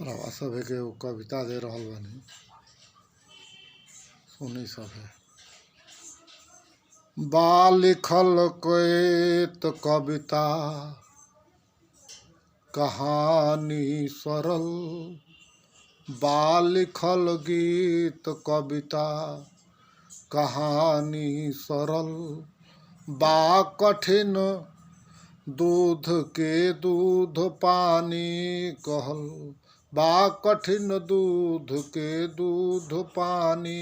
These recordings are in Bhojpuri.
रवा सभे के वो कविता दे रहल बानी, सुनी सभे। बा लिखल कोत कविता कहानी सरल, बा लिखल गीत कविता कहानी सरल, बा कठिन दूध के दूध पानी कहल, बा कठिन दूध के दूध पानी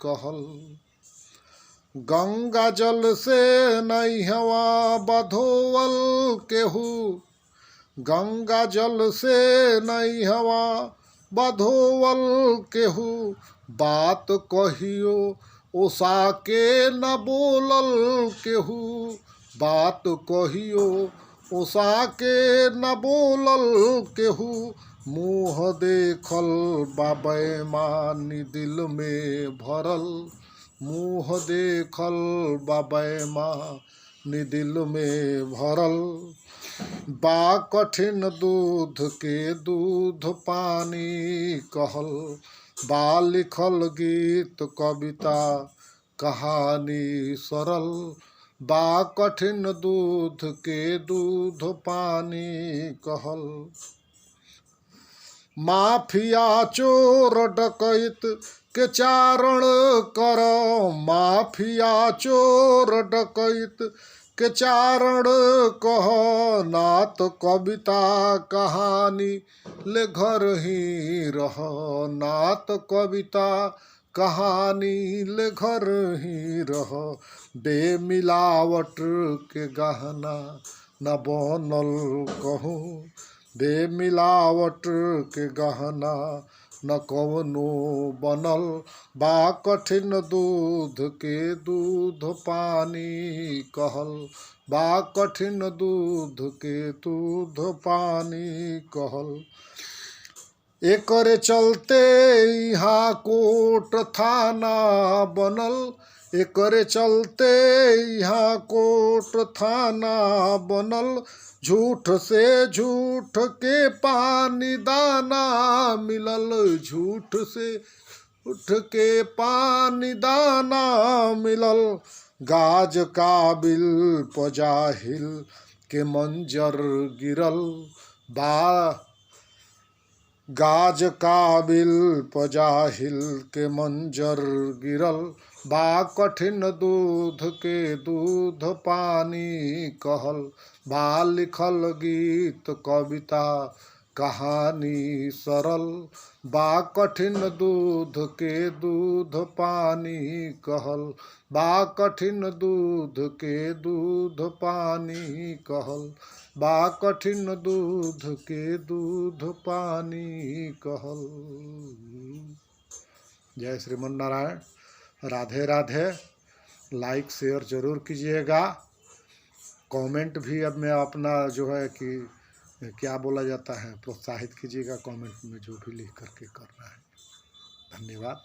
कहल। गंगा जल से नैहवा बधोवल केहू, गंगा जल से नैहवा बधोवल केहू, बात कहियो ओसा के न बोलल केहू, बात कहियो ओसा के न बोलल केहू। मुँह देखल बाबैमानी दिल में भरल, मुँह देखल बाबैमानी दिल में भरल, बा कठिन दूध के दूध पानी कहल, बा लिखल गीत कविता कहानी सरल, बा कठिन दूध के दूध पानी कहल। माफिया चोर डकैत के चारण कर, माफिया चोर डकैत के चारण कह, नात कविता कहानी ले घर ही रह, नात कविता कहानी ले घर ही रह। बेमिलावट के गहना न बनल कहूँ, बेमिलावट के गहना न कवनो बनल, बा कठिन दूध के दूध पानी कहल, बा कठिन दूध के दूध पानी कहल। एकरे चलते यहाँ कोर्ट थाना बनल, एकरे चलते यहाँ कोर्ट थाना बनल, झूठ से झूठ के पानी दाना मिलल, झूठ से झूठ के पानी दाना मिलल। गाज काबिल पजाहिल के मंजर गिरल, बा गाज काबिल पजाहिल के मंजर गिरल, बा कठिन दूध के दूध पानी कहल, बा लिखल गीत कविता कहानी सरल, बा कठिन दूध के दूध पानी कहल, बा कठिन दूध के दूध पानी कहल, बा कठिन दूध के दूध पानी कहल। जय श्रीमन नारायण। राधे राधे। लाइक शेयर जरूर कीजिएगा। कमेंट भी अब मैं अपना जो है कि क्या बोला जाता है प्रोत्साहित कीजिएगा कमेंट में, जो भी लिख करके करना है। धन्यवाद।